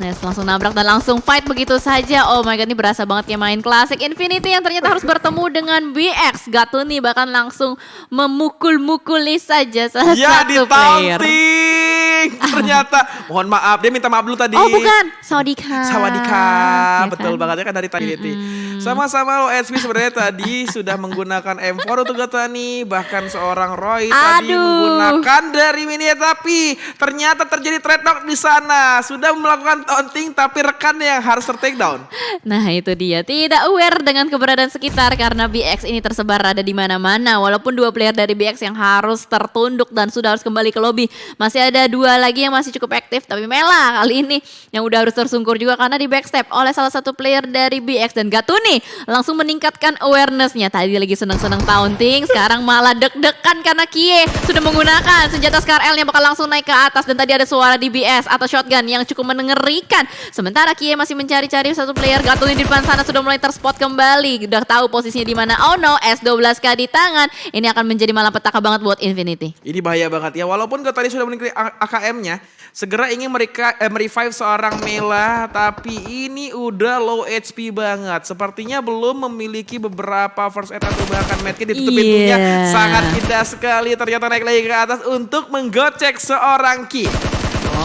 Yes, langsung nabrak dan langsung fight begitu saja. Oh my god, ini berasa banget kayak main Classic Infinity yang ternyata harus bertemu dengan BX. Gatuni bahkan langsung memukul-mukuli saja salah satu player. Ternyata, mohon maaf, dia minta maaf dulu tadi. Oh bukan, Sawadika. Sawadika, ya betul kan? banget ya kan dari tadi. Sama-sama OHP sebenarnya tadi sudah menggunakan M4 untuk Gatuni. Bahkan seorang Roy tadi menggunakan dari mini, tapi ternyata terjadi trade knock di sana. Sudah melakukan taunting tapi rekannya yang harus ter-take down. Nah itu dia, tidak aware dengan keberadaan sekitar karena BX ini tersebar ada di mana-mana. Walaupun dua player dari BX yang harus tertunduk dan sudah harus kembali ke lobby. Masih ada dua lagi yang masih cukup aktif, tapi Mela kali ini yang udah harus tersungkur juga karena di backstep oleh salah satu player dari BX. Dan Gatuni langsung meningkatkan awareness-nya. Tadi lagi seneng-seneng taunting, sekarang malah deg-degan karena Kie sudah menggunakan senjata Scar L yang bakal langsung naik ke atas. Dan tadi ada suara DBS atau shotgun yang cukup mengerikan. Sementara Kie masih mencari-cari satu player. Gatuni di depan sana sudah mulai terspot kembali. Udah tahu posisinya di mana. Oh no, S12K di tangan. Ini akan menjadi malapetaka banget buat Infinity. Ini bahaya banget ya. Walaupun Gatuni sudah meningkatkan AKM-nya, segera ingin merevive seorang Mela, tapi ini udah low HP banget. Sepertinya belum memiliki beberapa first aid atau bahkan medkit. Ditutup pintunya sangat indah sekali. Ternyata naik lagi ke atas untuk menggocek seorang Ki.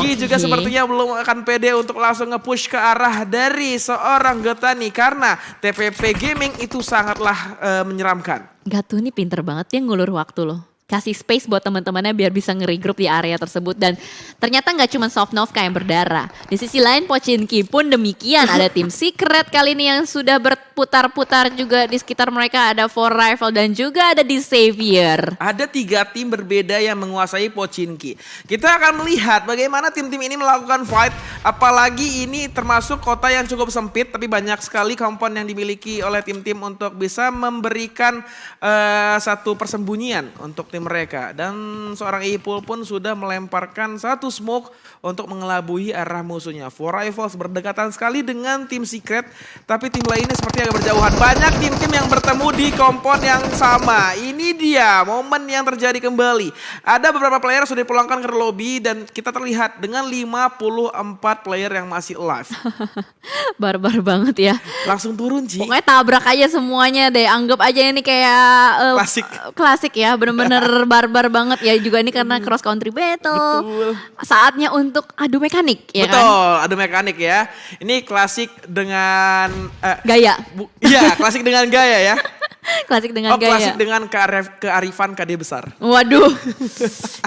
Ki juga sepertinya belum akan pede untuk langsung nge-push ke arah dari seorang Gatuni karena TPP Gaming itu sangatlah menyeramkan. Gatuni pinter banget dia ngulur waktu loh. Kasih space buat teman-temannya biar bisa nge-regroup di area tersebut. Dan ternyata gak cuma Sofnovka yang berdarah. Di sisi lain Pochinki pun demikian. Ada tim Secret kali ini yang sudah berputar-putar juga di sekitar mereka. Ada For Rifle dan juga ada di Savior. Ada 3 tim berbeda yang menguasai Pochinki. Kita akan melihat bagaimana tim-tim ini melakukan fight. Apalagi ini termasuk kota yang cukup sempit. Tapi banyak sekali kompon yang dimiliki oleh tim-tim untuk bisa memberikan satu persembunyian untuk tim mereka. Dan seorang Ipul pun sudah melemparkan satu smoke untuk mengelabui arah musuhnya. For Rivals berdekatan sekali dengan tim Secret, tapi tim lainnya seperti agak berjauhan. Banyak tim-tim yang bertemu di kompon yang sama. Ini dia momen yang terjadi kembali. Ada beberapa player sudah dipulangkan ke lobby dan kita terlihat dengan 54 player yang masih alive. Barbar banget ya. Langsung turun Ji. Pokoknya tabrak aja semuanya deh. Anggap aja ini kayak klasik ya. Bener-bener barbar banget ya. Juga ini karena cross country battle. Betul. Saatnya untuk adu mekanik ya. Betul, kan? adu mekanik ya. Ini klasik dengan gaya. Iya, klasik dengan gaya ya. Klasik dengan gaya. Klasik dengan kearifan KD besar. Waduh.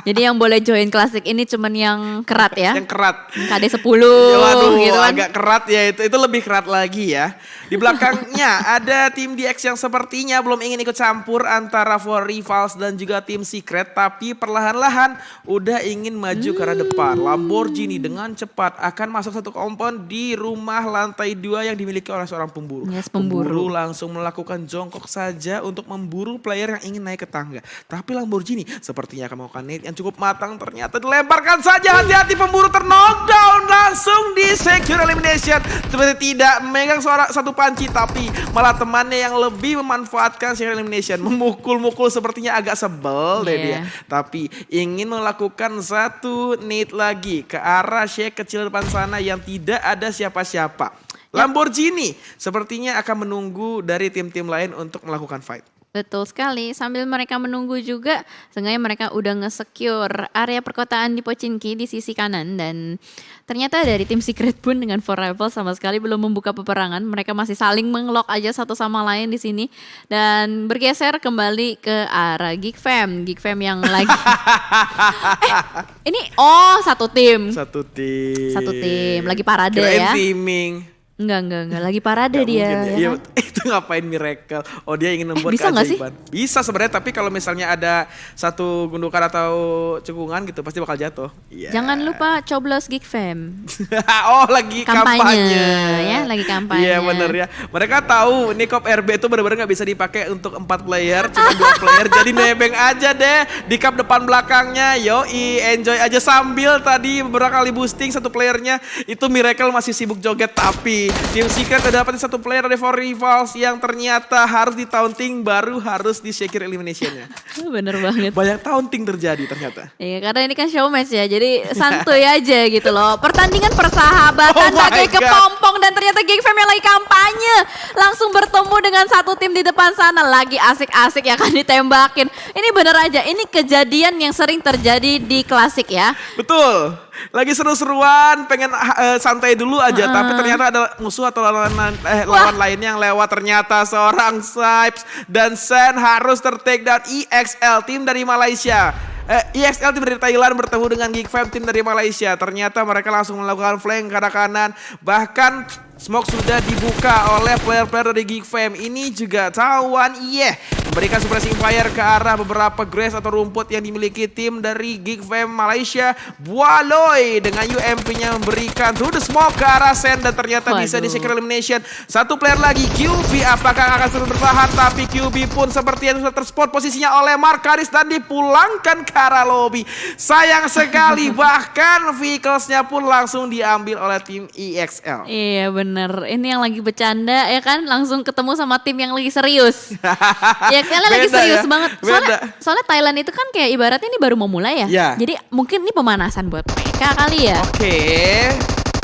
Jadi yang boleh join klasik ini cuman yang kerat ya. Yang kerat. KD 10 ya, waduh, gitu kan. agak kerat ya itu lebih kerat lagi ya. Di belakangnya ada tim DX yang sepertinya belum ingin ikut campur antara For Rivals dan juga tim Secret. Tapi perlahan-lahan udah ingin maju ke arah depan. Lamborghini dengan cepat akan masuk satu kompon di rumah lantai 2 yang dimiliki oleh seorang pemburu. Yes, pemburu langsung melakukan jongkok saja untuk memburu player yang ingin naik ke tangga. Tapi Lamborghini sepertinya akan melakukan nade yang cukup matang. Ternyata dilemparkan saja, hati-hati pemburu knockdown langsung di secure elimination. Seperti tidak memegang satu panci tapi malah temannya yang lebih memanfaatkan secure elimination. Memukul-mukul sepertinya agak sebel deh dia. Tapi ingin melakukan satu nade lagi ke arah shake kecil depan sana yang tidak ada siapa-siapa. Lamborghini sepertinya akan menunggu dari tim-tim lain untuk melakukan fight. Betul sekali, sambil mereka menunggu juga, seenggaknya mereka udah nge-secure area perkotaan di Pochinki di sisi kanan. Dan ternyata dari tim Secret pun dengan For Rivals sama sekali belum membuka peperangan. Mereka masih saling mengelock aja satu sama lain di sini. Dan bergeser kembali ke arah Geek Fam yang lagi ini satu tim lagi parade. Kirain ya teaming. Enggak. Lagi parade dia. Ya kan? Itu ngapain Miracle? Oh dia ingin membuat bisa keajaiban. Bisa sebenarnya, tapi kalau misalnya ada satu gundukan atau cekungan gitu pasti bakal jatuh. Yeah. Jangan lupa coblos Geek Fam. Lagi kampanye. Ya, lagi kampanye. Iya bener ya. Mereka tahu Nikop RB itu benar-benar nggak bisa dipakai untuk 4 player, cuma 2 player. Jadi nebeng aja deh di cup depan belakangnya. Yoi, enjoy aja sambil tadi beberapa kali boosting satu playernya. Itu Miracle masih sibuk joget, tapi Tim Secret udah dapetin satu player dari For Rivals yang ternyata harus di taunting baru harus di secure eliminationnya. Bener banget. Banyak taunting terjadi ternyata. Iya, karena ini kan show match ya, jadi santuy aja gitu loh. Pertandingan persahabatan Oh my bagai God. kepompong dan ternyata Geek Fam yang lagi kampanye langsung bertemu dengan satu tim di depan sana, lagi asik-asik ya kan ditembakin. Ini bener aja, ini kejadian yang sering terjadi di klasik ya. Betul. Lagi seru-seruan, pengen santai dulu aja, tapi ternyata ada musuh atau lawan lainnya yang lewat, ternyata seorang Sipes dan Sen harus ter-take down. EXL tim dari Malaysia. EXL tim dari Thailand bertemu dengan Geek Fam tim dari Malaysia. Ternyata mereka langsung melakukan flank ke arah kanan. Bahkan smoke sudah dibuka oleh player-player dari Geek Fam. Ini juga Tawan memberikan suppressing fire ke arah beberapa grass atau rumput yang dimiliki tim dari Geek Fam Malaysia. Bualoy dengan UMP-nya memberikan through the smoke ke arah Sen dan ternyata bisa di secure elimination. Satu player lagi QB, apakah akan terus bertahan? Tapi QB pun seperti yang sudah terspot posisinya oleh Markaris dan dipulangkan ke arah lobby. Sayang sekali, bahkan vehicles-nya pun langsung diambil oleh tim EXL. Iya bener, ini yang lagi bercanda ya kan, langsung ketemu sama tim yang lagi serius. EXL lagi Beda serius ya, banget. Soalnya Thailand itu kan kayak ibaratnya ini baru mau mulai ya. Ya. Jadi mungkin ini pemanasan buat mereka kali ya. Oke.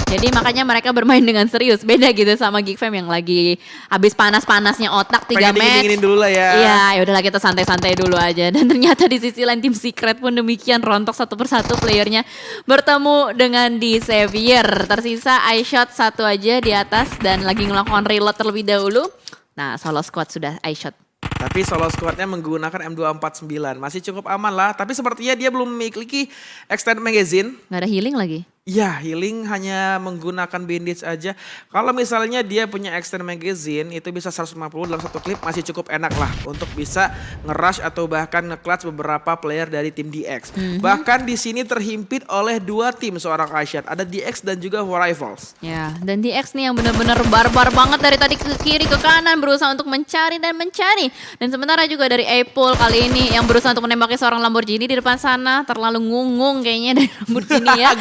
Jadi makanya mereka bermain dengan serius. Beda gitu sama Geek Fam yang lagi habis panas-panasnya otak 3 Pengen match. dingin-dinginin dulu lah ya. Iya, ya udahlah kita santai-santai dulu aja. Dan ternyata di sisi lain tim Secret pun demikian, rontok satu persatu playernya bertemu dengan di Xavier. Tersisa iShot satu aja di atas dan lagi melakukan reload terlebih dahulu. Nah, solo squad sudah iShot. Tapi solo squadnya menggunakan M249. Masih cukup aman lah. Tapi sepertinya dia belum memiliki extended magazine. Nggak ada healing lagi. Ya, healing hanya menggunakan bandage aja. Kalau misalnya dia punya extended magazine, itu bisa 150 dalam satu klip, masih cukup enak lah untuk bisa nge-rush atau bahkan nge-clutch beberapa player dari tim DX. Bahkan di sini terhimpit oleh dua tim seorang Asyad. Ada DX dan juga For Rivals. Ya, dan DX nih yang benar-benar barbar banget dari tadi ke kiri ke kanan berusaha untuk mencari dan mencari. Dan sementara juga dari Apple kali ini yang berusaha untuk menembaki seorang Lamborghini di depan sana, terlalu ngungung kayaknya dari Lamborghini ya.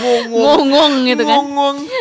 Ngungung gitu kan.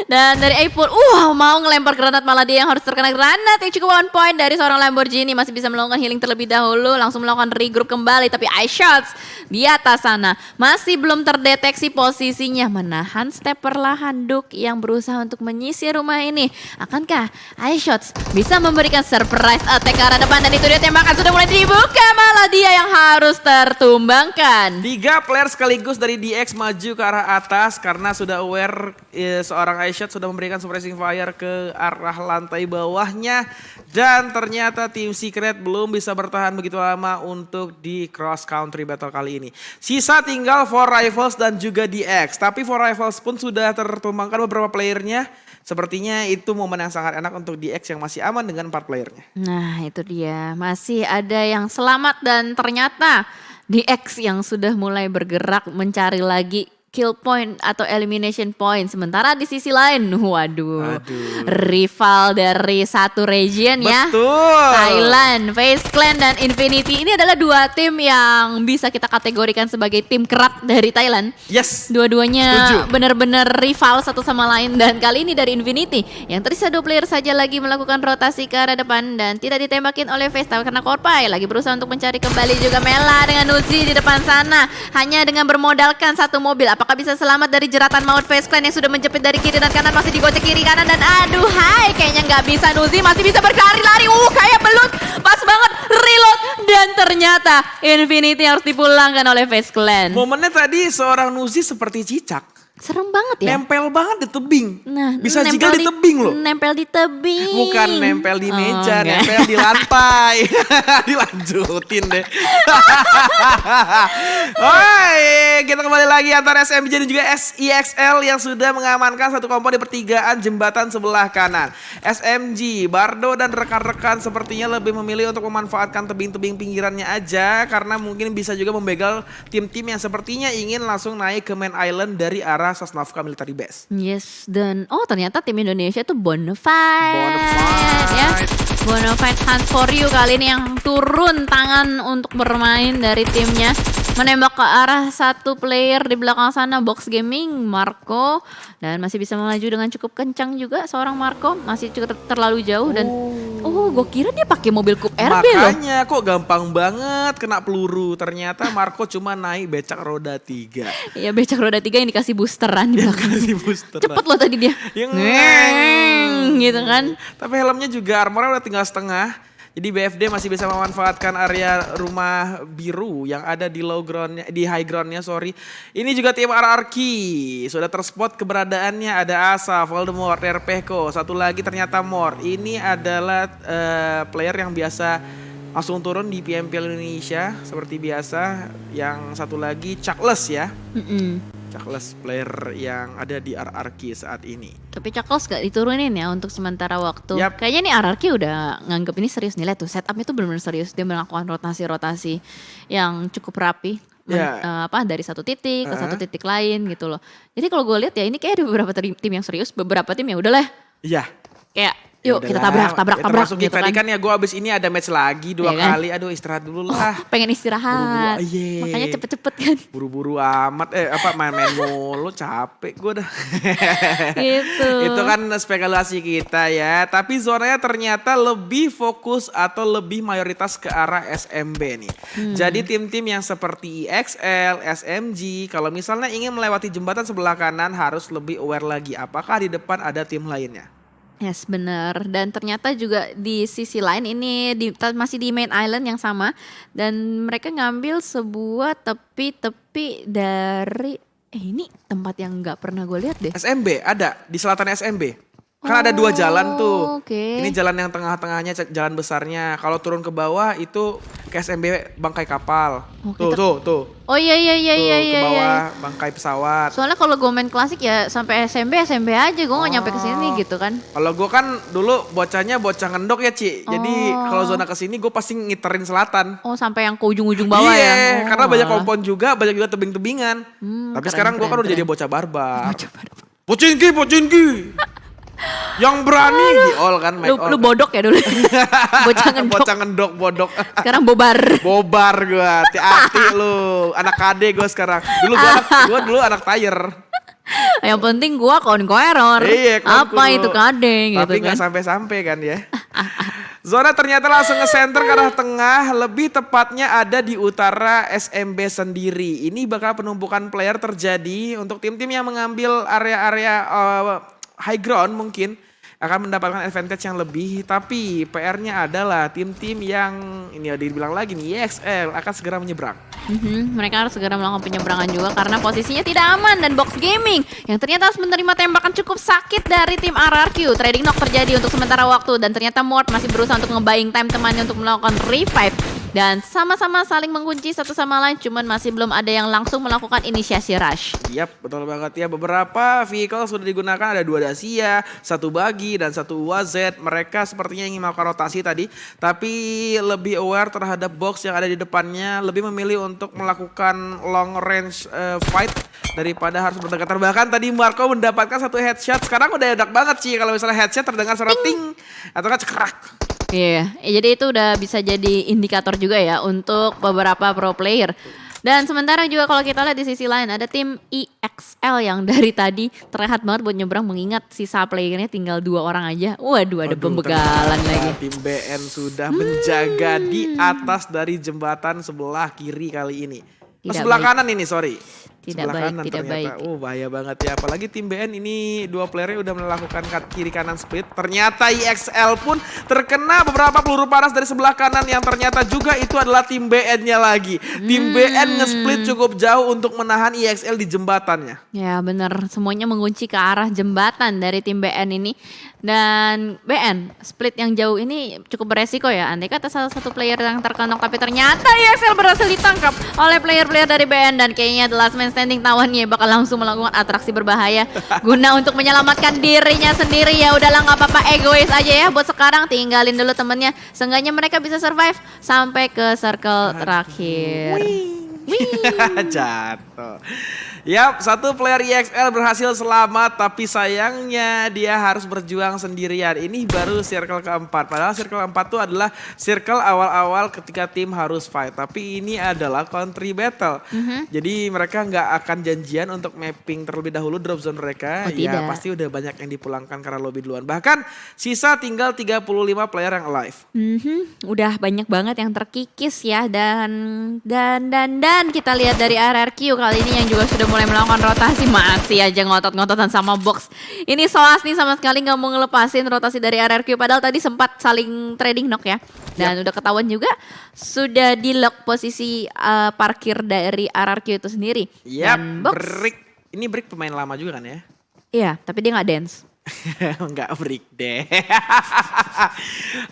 Dan dari Apple, mau ngelempar granat, malah dia yang harus terkena granat yang cukup on point dari seorang Lamborghini. Masih bisa melakukan healing terlebih dahulu, langsung melakukan regroup kembali. Tapi iShots di atas sana masih belum terdeteksi posisinya, menahan step perlahan Duke yang berusaha untuk menyisir rumah ini. Akankah iShots bisa memberikan surprise attack ke arah depan, dan itu dia tembakan sudah mulai dibuka, malah dia yang harus tertumbangkan. 3 player sekaligus dari DX maju ke arah atas karena sudah aware seorang iShot sudah memberikan suppressing fire ke arah lantai bawahnya. Dan ternyata tim Secret belum bisa bertahan begitu lama untuk di cross country battle kali ini. Sisa tinggal For Rivals dan juga DX. Tapi For Rivals pun sudah tertumbangkan beberapa playernya. Sepertinya itu momen yang sangat enak untuk DX yang masih aman dengan 4 playernya. Nah itu dia, masih ada yang selamat dan ternyata DX yang sudah mulai bergerak mencari lagi kill point atau elimination point. Sementara di sisi lain, waduh, rival dari satu region ya. Betul. Thailand, FaZe Clan dan Infinity. Ini adalah dua tim yang bisa kita kategorikan sebagai tim kerak dari Thailand. Yes. Dua-duanya benar-benar rival satu sama lain. Dan kali ini dari Infinity yang tersisa 2 player saja lagi melakukan rotasi ke arah depan dan tidak ditembakin oleh FaZe karena Korpai lagi berusaha untuk mencari kembali juga Mela dengan Uzi di depan sana. Hanya dengan bermodalkan satu mobil. Apakah bisa selamat dari jeratan maut FaZe Clan yang sudah menjepit dari kiri dan kanan, masih digocek kiri kanan dan aduh kayaknya nggak bisa. Nuzi masih bisa berlari-lari, kayak belut, pas banget reload dan ternyata Infinity harus dipulangkan oleh FaZe Clan. Momennya tadi seorang Nuzi seperti cicak. Serem banget ya. Nempel banget di tebing. Nah, bisa juga di tebing loh. Nempel di tebing. Bukan nempel di meja, nempel di lantai. Dilanjutin deh. Kita kembali lagi antara SMJ dan juga EXL yang sudah mengamankan satu kompon di pertigaan jembatan sebelah kanan. SMG, Bardo dan rekan-rekan sepertinya lebih memilih untuk memanfaatkan tebing-tebing pinggirannya aja karena mungkin bisa juga membegal tim-tim yang sepertinya ingin langsung naik ke main island dari arah Sasnavka Military Base. Yes, dan ternyata tim Indonesia itu Bonafide. Ya, Bonafide Hunt for You kali ini yang turun tangan untuk bermain dari timnya. menembak ke arah satu player di belakang sana, Box Gaming, Marco, dan masih bisa melaju dengan cukup kencang juga seorang Marco, masih cukup terlalu jauh dan gue kira dia pakai mobil Coupe RB loh. Makanya kok gampang banget kena peluru. Ternyata Marco cuma naik becak roda 3. Iya, becak roda 3 yang dikasih boosteran di belakang. Kasih booster. Cepet loh tadi dia. Yang Gitu kan. Tapi helmnya juga armornya udah tinggal setengah. Jadi BFD masih bisa memanfaatkan area rumah biru yang ada di low groundnya, di high groundnya sorry. Ini juga tim RRQ, sudah terspot keberadaannya, ada Asa, Voldemort, Derpeko, satu lagi ternyata Mor. Ini adalah player yang biasa langsung turun di PMPL Indonesia seperti biasa. Yang satu lagi Chuckless ya. Chuckless player yang ada di RRQ saat ini. Tapi Chuckles gak diturunin ya untuk sementara waktu. Yap. Kayaknya nih RRQ udah nganggep ini serius nih. Lihat tuh setupnya tuh benar-benar serius. Dia melakukan rotasi-rotasi yang cukup rapi. Dari satu titik ke satu titik lain gitu loh. Jadi kalau gue lihat ya ini kayak ada beberapa tim yang serius. Beberapa tim ya udahlah. Iya. Kayak yuk kita tabrak termasuk gitu tadi kan. ya gue abis ini ada match lagi 2 Iya kan? kali. Aduh istirahat dulu lah. Pengen istirahat. Buru-buru, Makanya cepet-cepet kan. Buru-buru amat. Main-main mulu capek gue dah. Gitu. Itu kan spekulasi kita ya. Tapi zonanya ternyata lebih fokus atau lebih mayoritas ke arah SMB nih. Jadi tim-tim yang seperti EXL, SMG. Kalau misalnya ingin melewati jembatan sebelah kanan harus lebih aware lagi. Apakah di depan ada tim lainnya? Yes, benar. Dan ternyata juga di sisi lain ini masih di main island yang sama. Dan mereka ngambil sebuah tepi-tepi dari ini tempat yang nggak pernah gue lihat deh. SMB ada di selatan SMB. Kan ada 2 jalan tuh. Okay. Ini jalan yang tengah-tengahnya jalan besarnya. Kalau turun ke bawah itu ke SMB bangkai kapal. Tuh. Oh iya. Ke bawah bangkai pesawat. Soalnya kalau gue main klasik ya sampai SMB aja, gue nggak nyampe ke sini gitu kan. Kalau gue kan dulu bocahnya bocah ngendok ya Ci. Jadi kalau zona kesini gue pasti ngiterin selatan. Oh sampai yang ke ujung-ujung bawah ya. Karena banyak kompon juga, banyak juga tebing-tebingan. Tapi sekarang gue kan udah jadi keren. bocah barbar. Pocinki. Yang berani di all kan. Lu bodok ya dulu. Bocah ngendok bodok. Sekarang bobar gue. Hati-hati lu. Anak KD gue sekarang. Gue dulu anak tire. Yang penting gua konqueror. Iya, apa itu kadeng gitu tapi kan. gak sampai-sampai kan ya. Zona ternyata langsung nge-center ke arah tengah. Lebih tepatnya ada di utara SMB sendiri. Ini bakal penumpukan player terjadi untuk tim-tim yang mengambil area-area high ground mungkin akan mendapatkan advantage yang lebih. Tapi PR-nya adalah tim-tim yang ini ya dibilang lagi nih EXL akan segera menyeberang. Mereka harus segera melakukan penyeberangan juga karena posisinya tidak aman. Dan Box Gaming yang ternyata harus menerima tembakan cukup sakit dari tim RRQ. Trading knock terjadi untuk sementara waktu dan ternyata Mort masih berusaha untuk nge-buying time temannya untuk melakukan revive. Dan sama-sama saling mengunci satu sama lain, cuman masih belum ada yang langsung melakukan inisiasi rush. Yap, betul banget ya. Beberapa vehicle sudah digunakan, ada 2 Dacia, 1 Buggy dan 1 UAZ. Mereka sepertinya ingin melakukan rotasi tadi, tapi lebih aware terhadap box yang ada di depannya, lebih memilih untuk melakukan long range fight daripada harus berdekatan. Bahkan tadi Marco mendapatkan 1 headshot, sekarang udah edak banget sih kalau misalnya headshot terdengar suara ting atau kan cekerak. Iya, jadi itu udah bisa jadi indikator juga ya untuk beberapa pro player. Dan sementara juga kalau kita lihat di sisi lain ada tim EXL yang dari tadi terlihat banget buat nyebrang mengingat sisa playernya tinggal 2 orang aja. Waduh, ada pembegalan lagi. Tim BN sudah menjaga di atas dari jembatan sebelah kiri kali ini. Sebelah kanan ini, sorry. Tidak sebelah baik, kanan tidak ternyata. baik. Bahaya banget ya. Apalagi tim BN ini 2 playernya udah melakukan kiri kanan split. Ternyata EXL pun terkena beberapa peluru panas dari sebelah kanan yang ternyata juga itu adalah tim BN-nya lagi. Tim BN nge-split cukup jauh untuk menahan EXL di jembatannya. Ya benar, semuanya mengunci ke arah jembatan dari tim BN ini. Dan BN split yang jauh ini cukup beresiko ya. Andai kata salah satu player yang terkenok, tapi ternyata EXL berhasil ditangkap oleh player-player dari BN. Dan kayaknya the last man standing tawannya bakal langsung melakukan atraksi berbahaya guna untuk menyelamatkan dirinya sendiri. Ya udahlah, nggak apa-apa, egois aja ya buat sekarang, tinggalin dulu temennya. Seenggaknya mereka bisa survive sampai ke circle terakhir. Jatuh. Yap, satu player EXL berhasil selamat, tapi sayangnya dia harus berjuang sendirian. Ini baru circle keempat, padahal circle keempat itu adalah circle awal-awal ketika tim harus fight. Tapi ini adalah country battle. Jadi mereka nggak akan janjian untuk mapping terlebih dahulu drop zone mereka. Oh, ya tidak. pasti udah banyak yang dipulangkan karena lobby duluan. Bahkan sisa tinggal 35 player yang alive. Udah banyak banget yang terkikis ya, dan kita lihat dari RRQ kali ini yang juga sudah mulai melakukan rotasi, masih aja ngotot-ngototan sama box. Ini Soas nih sama sekali nggak mau ngelepasin rotasi dari RRQ, padahal tadi sempat saling trading knock ya. Dan udah ketahuan juga sudah di lock posisi parkir dari RRQ itu sendiri. Yap, Dan box, Brick. Ini Brick pemain lama juga kan ya? iya, tapi dia nggak dance. Enggak Brick deh.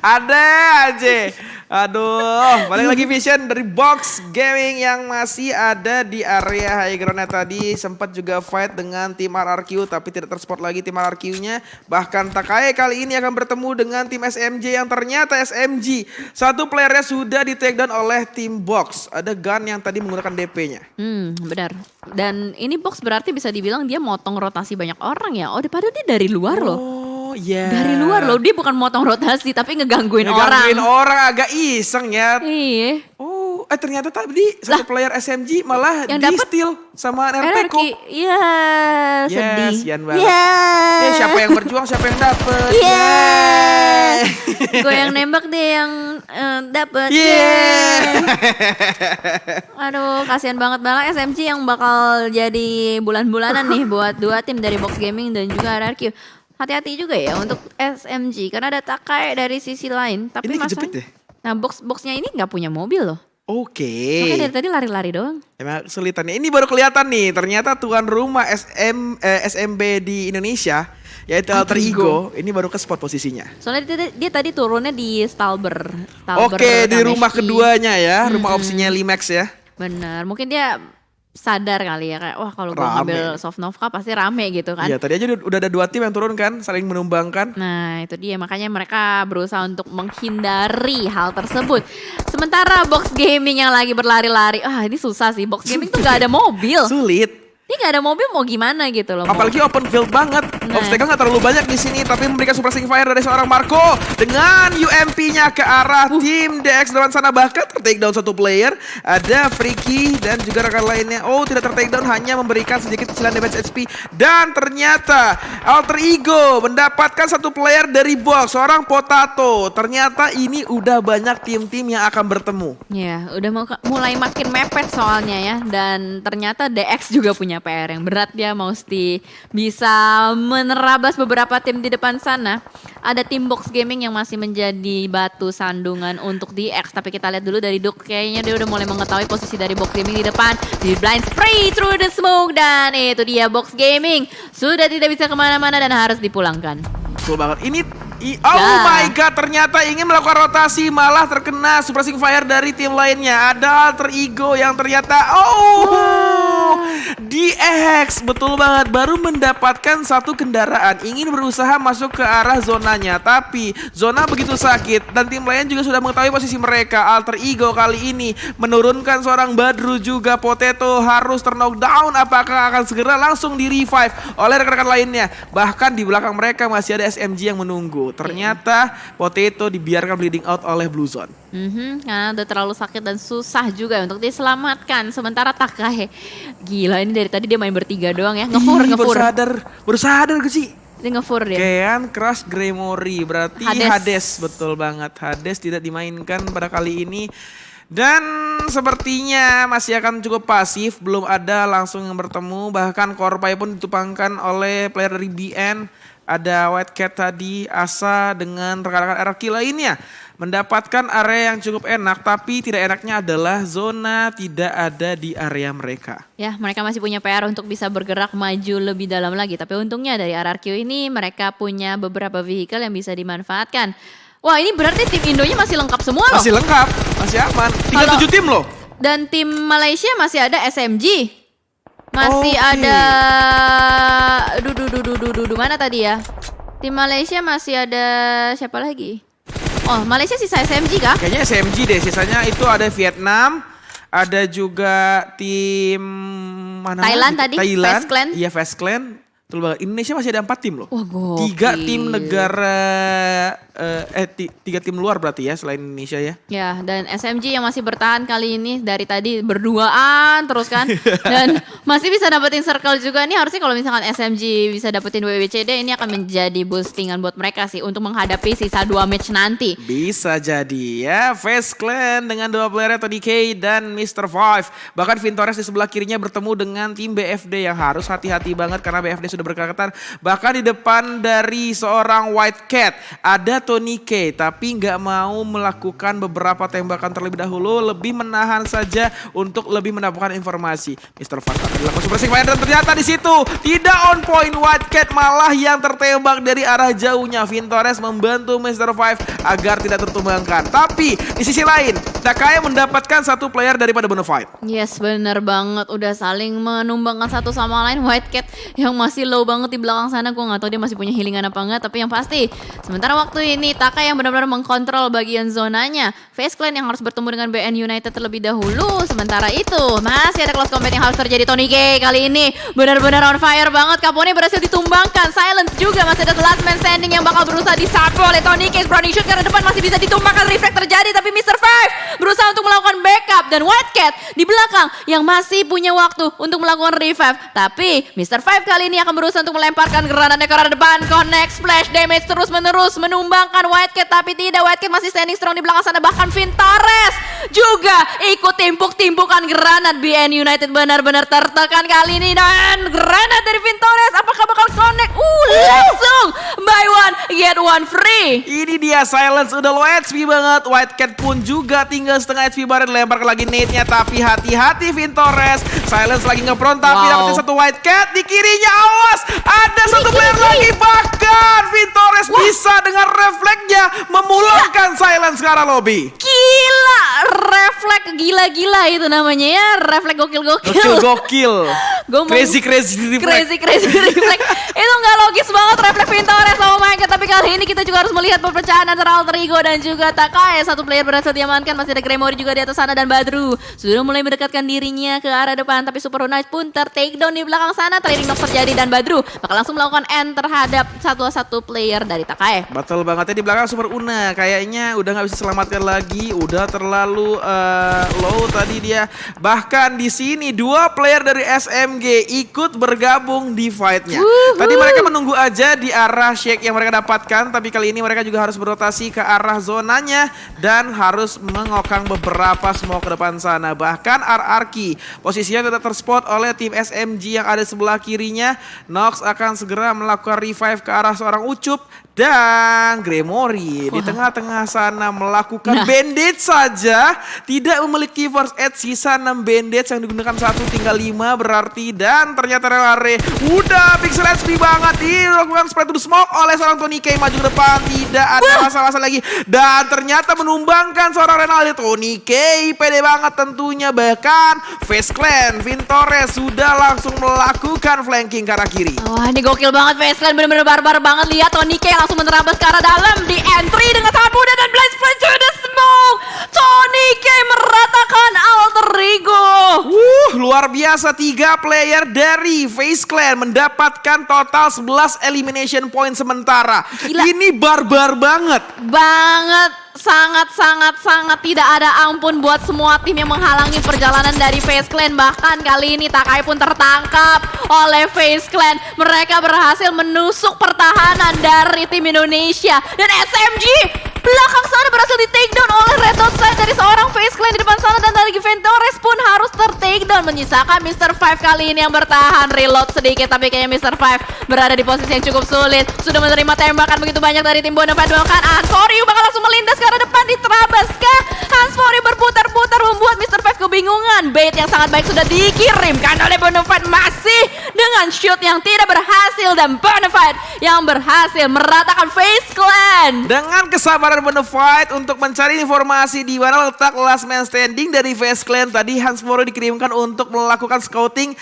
Ada aja. Aduh, balik lagi Vision dari Box Gaming yang masih ada di area high ground tadi. Sempat juga fight dengan tim RRQ tapi tidak terspot lagi tim RRQ-nya. Bahkan Takae kali ini akan bertemu dengan tim SMJ yang ternyata SMG. Satu playernya sudah di take down oleh tim Box. Ada Gun yang tadi menggunakan DP-nya. Benar. Dan ini Box berarti bisa dibilang dia motong rotasi banyak orang ya. Oh, padahal dia dari luar loh. Oh iya. Dari luar loh, dia bukan motong rotasi tapi ngegangguin Ngegangguin orang. orang agak iseng ya. Iya. Oh, ternyata tadi satu player SMG malah yang di dapet steal sama RRQ. Nerteko. Iya, sedih. Sian banget. Iya. Siapa yang berjuang, siapa yang dapet. Iya. Yeay. Gue yang nembak, dia yang dapet. Yeay. Aduh, kasihan banget SMG yang bakal jadi bulan-bulanan nih buat dua tim dari Box Gaming dan juga RRQ. Hati-hati juga ya untuk SMG karena ada Takae dari sisi lain. Tapi Ini kejepit masalahnya, deh. nah boxnya ini nggak punya mobil loh. Oke. Makanya dari tadi lari-lari doang. Emang kesulitannya. Ini baru kelihatan nih. Ternyata tuan rumah SMB di Indonesia, yaitu Alter Ego. Ini baru ke spot posisinya. Soalnya dia tadi turunnya di Stalber Oke, di rumah Tameshi. keduanya ya. Rumah opsinya Limax ya. Bener, mungkin dia sadar kali ya kayak wah kalau gue Rame. ngambil soft Novka pasti rame gitu kan. Iya, tadi aja udah ada dua tim yang turun kan, saling menumbangkan. Nah itu dia, makanya mereka berusaha untuk menghindari hal tersebut. Sementara Box Gaming yang lagi berlari-lari, ini susah sih, Box Gaming tuh gak ada mobil. Sulit. Ini gak ada mobil mau gimana gitu loh. Apalagi open field banget. Nah. Obstacle nggak terlalu banyak di sini, tapi memberikan super sting fire dari seorang Marco dengan UMP-nya ke arah tim DX depan sana. Bahkan ter-take down satu player. Ada Freaky dan juga rekan lainnya. Oh, tidak ter-take down, hanya memberikan sedikit cicilan damage HP. Dan ternyata Alter Ego mendapatkan satu player dari Box, seorang Potato. Ternyata ini udah banyak tim-tim yang akan bertemu. Ya udah mulai makin mepet soalnya ya. Dan ternyata DX juga punya PR yang berat, dia mesti bisa menerabas beberapa tim di depan sana. Ada tim Box Gaming yang masih menjadi batu sandungan untuk DX. Tapi kita lihat dulu dari Duke, kayaknya dia udah mulai mengetahui posisi dari Box Gaming di depan. Di blind spray through the smoke, dan itu dia Box Gaming sudah tidak bisa kemana-mana dan harus dipulangkan. Betul banget. Oh my god, ternyata ingin melakukan rotasi malah terkena suppressing fire dari tim lainnya. Ada Alter Ego yang ternyata DX, betul banget, baru mendapatkan satu kendaraan, ingin berusaha masuk ke arah zonanya, tapi zona begitu sakit dan tim lain juga sudah mengetahui posisi mereka. Alter Ego kali ini menurunkan seorang Badru juga. Potato harus knockdown, apakah akan segera langsung di revive oleh rekan-rekan lainnya. Bahkan di belakang mereka masih ada SMG yang menunggu. Ternyata Potato dibiarkan bleeding out oleh Blue Zone. Karena udah terlalu sakit dan susah juga untuk diselamatkan. Sementara Takae, gila ini dari tadi dia main bertiga doang ya. Ngefur. Baru sadar gue sih. Dia ngefur dia. Kean Crush Gremory, berarti Hades. Betul banget, Hades tidak dimainkan pada kali ini. Dan sepertinya masih akan cukup pasif, belum ada langsung yang bertemu. Bahkan Korpai pun ditupangkan oleh player dari BN. Ada White Cat tadi, Asa dengan rekan-rekan RRQ lainnya mendapatkan area yang cukup enak, tapi tidak enaknya adalah zona tidak ada di area mereka. Ya, mereka masih punya PR untuk bisa bergerak maju lebih dalam lagi. Tapi untungnya dari RRQ ini mereka punya beberapa vehicle yang bisa dimanfaatkan. Wah, ini berarti tim Indonya masih lengkap semua loh. Masih lengkap, masih aman. Tinggal 7 tim loh. Dan tim Malaysia masih ada SMG. Masih Oke. ada mana tadi ya? Tim Malaysia masih ada siapa lagi? Oh, Malaysia sisa SMG kah? Kayaknya SMG deh, sisanya itu ada Vietnam, Ada juga tim mana Thailand lagi? tadi, Fast Clan. Iya, Fast Clan. Betul banget. Indonesia masih ada 4 tim loh. Wah, gokil. 3 tim negara, 3 tim luar berarti ya selain Indonesia ya. Ya, dan SMG yang masih bertahan kali ini dari tadi berduaan terus kan. Dan masih bisa dapetin circle juga nih. Harusnya kalau misalkan SMG bisa dapetin WWCD, ini akan menjadi boostingan buat mereka sih untuk menghadapi sisa 2 match nanti. Bisa jadi ya. Fast Clan dengan 2 player Tony K dan Mr. Five. Bahkan Vintores di sebelah kirinya bertemu dengan tim BFD yang harus hati-hati banget karena BFD sudah berkekatan. Bahkan di depan dari seorang White Cat ada Tony K, tapi nggak mau melakukan beberapa tembakan terlebih dahulu, lebih menahan saja untuk lebih mendapatkan informasi. Mr. Five akan dilakukan super fire dan ternyata di situ tidak on point. White Cat malah yang tertembak dari arah jauhnya. Vintores membantu Mr. Five agar tidak tertumbangkan. Tapi di sisi lain, Takai mendapatkan 1 player daripada Bonafide. Yes, bener banget. Udah saling menumbangkan satu sama lain. White Cat yang masih low banget di belakang sana. Gue gak tahu dia masih punya healingan apa enggak. Tapi yang pasti, sementara waktu ini Takai yang benar-benar mengkontrol bagian zonanya. Face Clan yang harus bertemu dengan BN United terlebih dahulu. Sementara itu, masih ada close combat yang harus terjadi. Tony K kali ini benar-benar on fire banget. Capone berhasil ditumbangkan. Silence juga masih ada last man standing yang bakal berusaha disapu oleh Tony K. Browning shoot karena depan masih bisa ditumbangkan. Reflect terjadi, tapi Mr. Five berusaha untuk melakukan backup. Dan White Cat di belakang yang masih punya waktu untuk melakukan revive. Tapi Mr. Five kali ini akan berusaha untuk melemparkan granatnya ke arah depan. Connect splash damage terus-menerus menumbangkan White Cat, tapi tidak. White Cat masih standing strong di belakang sana. Bahkan Vintores juga ikut timpuk-timpukan granat. BN United benar-benar tertekan kali ini. Dan granat dari Vintores apakah bakal connect? Langsung buy one get one free. Ini dia Silence udah low HP banget. White Cat pun juga tinggal setengah HP baru, dilempar lagi nade-nya. Tapi hati-hati Vintores. Silence lagi nge-front tapi dapetin 1 White Cat. Di kirinya awas ada 1 player lagi. Bahkan Vintores bisa dengan refleksnya memulangkan Silence ke arah lobby. Gila, refleks gila-gila itu namanya ya. Refleks gokil-gokil. Gokil. Crazy reflect. Crazy refleks. Itu nggak logis banget refleks Vintores. Oh my god, tapi kali ini kita juga harus melihat perpecahan antara Alter Ego dan juga Takai. 1 player berhasil diamankan, masih ada Gremory juga di atas sana dan Badru sudah mulai mendekatkan dirinya ke arah depan, tapi Super Knight pun takedown di belakang sana. Trading knock terjadi dan Badru bakal langsung melakukan end terhadap satu player dari Takai. Betul banget ya, di belakang Super Una kayaknya udah nggak bisa selamatkan lagi, udah terlalu low tadi dia. Bahkan di sini 2 player dari SMG ikut bergabung di fight-nya. Tadi mereka menunggu aja di arah shake yang mereka dapatkan, tapi kali ini mereka juga harus berotasi ke arah zonanya dan harus mengokang beberapa smoke ke depan sana. Bahkan RRQ posisinya tidak terspot oleh tim SMG yang ada sebelah kirinya. Nox akan segera melakukan revive ke arah seorang Ucup. Dan Gremory di tengah-tengah sana melakukan bandage saja. Tidak memiliki first aid, sisa 6 bandage yang digunakan 1 tinggal 5 berarti. Dan ternyata Relare udah pixel HP banget, dilakukan spray to the smoke oleh seorang Tony K. Maju ke depan, tidak ada masalah lagi. Dan ternyata menumbangkan seorang Renaldi. Tony K pede banget tentunya. Bahkan Face Clan Vintores sudah langsung melakukan flanking ke arah kiri. Wah, ini gokil banget Face Clan, bener-bener barbar banget. Lihat Tony K langsung menerabas ke arah dalam di entry dengan sangat mudah dan blind spray to the smoke. Tony K meratakan Alter Ego. Luar biasa, 3 player dari Face Clan mendapatkan total 11 elimination point sementara. Gila. Ini barbar banget. Sangat tidak ada ampun buat semua tim yang menghalangi perjalanan dari Face Clan. Bahkan kali ini Takai pun tertangkap oleh Face Clan. Mereka berhasil menusuk pertahanan dari tim Indonesia. Dan SMG belakang sana berhasil di takedown oleh Red Dot Side dari seorang Face Clan di depan sana. Dan lagi Vintores pun harus ter-takedown, menyisakan Mr. Five kali ini yang bertahan. Reload sedikit, tapi kayaknya Mr. Five berada di posisi yang cukup sulit. Sudah menerima tembakan begitu banyak dari tim Bonafide. Bahkan Ansoriu bakal langsung melintas ke arah depan, diterabas kah? Hansfori berputar-putar membuat Mr. Five kebingungan. Bait yang sangat baik sudah dikirimkan oleh Bonafide, masih dengan shoot yang tidak berhasil dan Bonafide yang berhasil meratakan FaZe Clan. Dengan kesabaran Bonafide untuk mencari informasi di mana letak last man standing dari FaZe Clan, tadi Hans4u dikirimkan untuk melakukan scouting.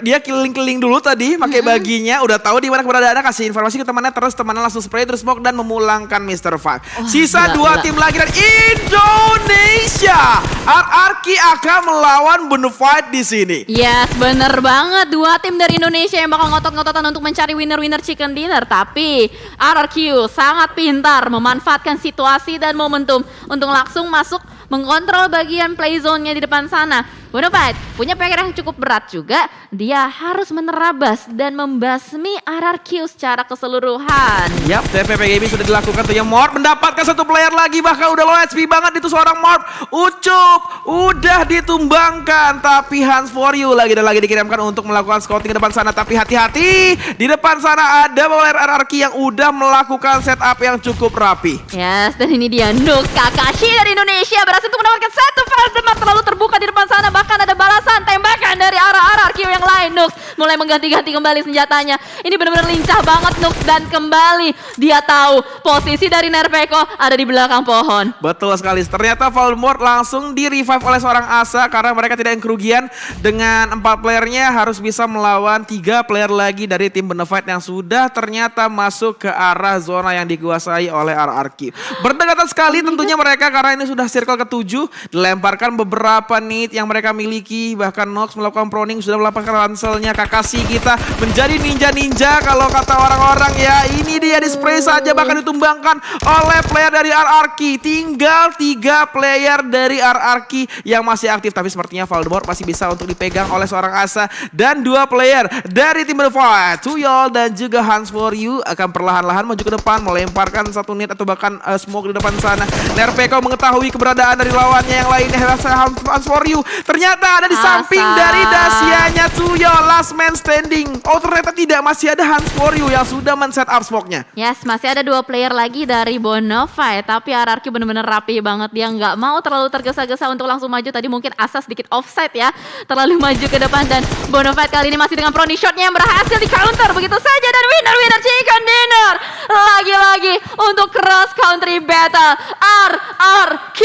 Dia keliling-keliling dulu tadi pakai baginya, udah tahu di mana keberadaannya, kasih informasi ke temannya, terus temannya langsung spray terus smoke dan memulangkan Mr. Five. Sisa dua tim lagi dari Indonesia. RRQ akan melawan Bonafide di sini. Yes, bener banget. Dua tim dari Indonesia yang bakal ngotot-ngototan untuk mencari winner-winner chicken dinner. Tapi RRQ sangat pintar memanfaatkan situasi dan momentum untuk langsung masuk mengontrol bagian play zone-nya di depan sana. Bonafide punya PR yang cukup berat juga. Dia harus menerabas dan membasmi RRQ secara keseluruhan. Yap, TPP Gaming sudah dilakukan tuh ya. Morp mendapatkan satu player lagi, bahkan udah low HP banget itu seorang Morp. Ucup udah ditumbangkan, tapi Hans4u lagi dan lagi dikirimkan untuk melakukan scouting ke depan sana. Tapi hati-hati, di depan sana ada player RRQ yang udah melakukan setup yang cukup rapi. Yes, dan ini dia Nuk Kakashi dari Indonesia berhasil untuk mendapatkan satu flash demak terlalu terbuka di depan sana. Bahkan ada balasan tembakan dari arah RRQ yang lain. Nux mulai mengganti-ganti kembali senjatanya. Ini benar-benar lincah banget Nux, dan kembali dia tahu posisi dari Nerpeko ada di belakang pohon. Betul sekali. Ternyata Voldemort langsung di revive oleh seorang Asa karena mereka tidak yang kerugian dengan 4 playernya harus bisa melawan 3 player lagi dari tim Bonafide yang sudah ternyata masuk ke arah zona yang dikuasai oleh RRQ. Berdekatan sekali tentunya mereka karena ini sudah circle ke-7, dilemparkan beberapa nade yang mereka miliki, bahkan Nox melakukan proning, sudah melepaskan ranselnya. Kakashi kita menjadi ninja-ninja kalau kata orang-orang ya. Ini dia di spray saja bahkan ditumbangkan oleh player dari RRQ. Tinggal 3 player dari RRQ yang masih aktif, tapi sepertinya Voldemort masih bisa untuk dipegang oleh seorang Asa, dan 2 player dari tim Bonafide, Tuyol dan juga Hans4u akan perlahan-lahan maju ke depan melemparkan satu nade atau bahkan smoke di depan sana. Nerpeko mengetahui keberadaan dari lawannya yang lainnya, Hans4u ternyata ada di samping dari Dasianya Tuyol, last man standing. Oh ternyata tidak, masih ada Hans4u yang sudah men-set up smoke-nya. Yes, masih ada 2 player lagi dari Bonafide, tapi RRQ benar-benar rapi banget. Dia nggak mau terlalu tergesa-gesa untuk langsung maju. Tadi mungkin Asa sedikit offside ya, terlalu maju ke depan, dan Bonafide kali ini masih dengan proni shotnya yang berhasil di counter begitu saja, dan winner chicken dinner lagi-lagi untuk cross country battle RRQ.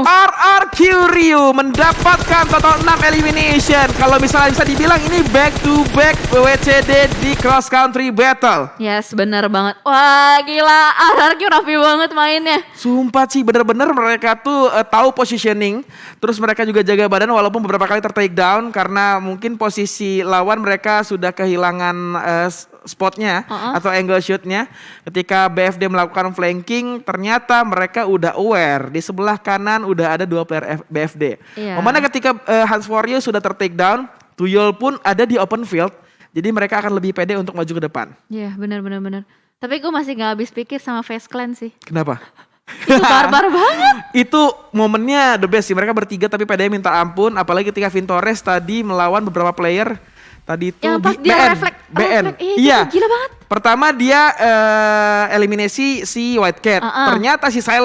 RRQ Ryu mendapatkan total 6 elimination. Kalau misalnya bisa dibilang ini back to back WCD di cross country battle. Yes, bener banget. Wah gila, RRQ rapi banget mainnya. Sumpah sih, bener-bener mereka tuh tahu positioning. Terus mereka juga jaga badan walaupun beberapa kali ter-take down karena mungkin posisi lawan mereka sudah kehilangan spotnya atau angle shootnya. Ketika BFD melakukan flanking, ternyata mereka udah aware di sebelah kanan udah ada 2 player BFD. Memana ketika Hans4u sudah ter-take down, Tuyol pun ada di open field, jadi mereka akan lebih pede untuk maju ke depan. Iya, benar. Tapi gue masih gak habis pikir sama FaZe Clan sih. Kenapa? Itu barbar banget. Itu momennya the best sih, mereka bertiga tapi pedenya minta ampun, apalagi ketika Vintores tadi melawan beberapa player. Tadi itu yang pas di dia BN. Iya, gila banget. Pertama dia eliminasi si White Cat. Ternyata si Silent